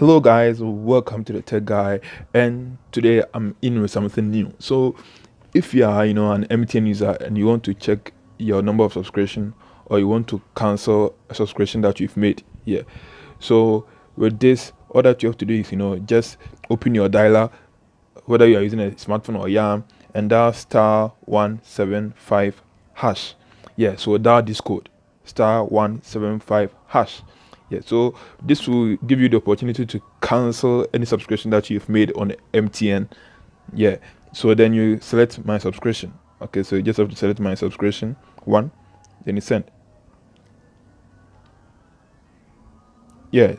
Hello guys, welcome to the Tech Guy, and today I'm in with something new. So if you are an MTN user and you want to check your number of subscription, or you want to cancel a subscription that you've made, so with this, all that you have to do is just open your dialer, whether you are using a smartphone or YAM, and dial *175#. So dial this code *175#. So this will give you the opportunity to cancel any subscription that you've made on MTN. So then you select my subscription. Okay, so you just have to select my subscription one, then you send.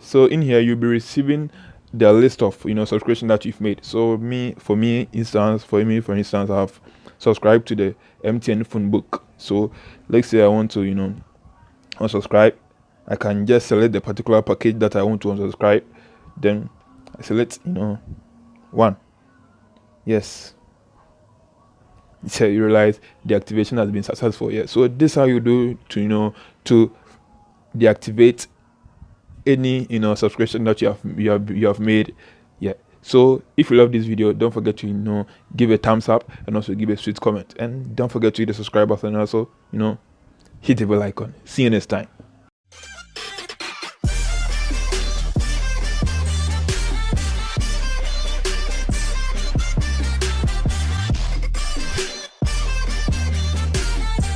So in here you'll be receiving the list of subscription that you've made. So for instance, I've subscribed to the MTN phone book. So let's say I want to unsubscribe. I can just select the particular package that I want to unsubscribe. Then I select one. Yes. So you realize the activation has been successful. So this is how you do to to deactivate any subscription that you have made. So if you love this video, don't forget to give a thumbs up and also give a sweet comment, and don't forget to hit the subscribe button and also hit the bell icon. See you next time.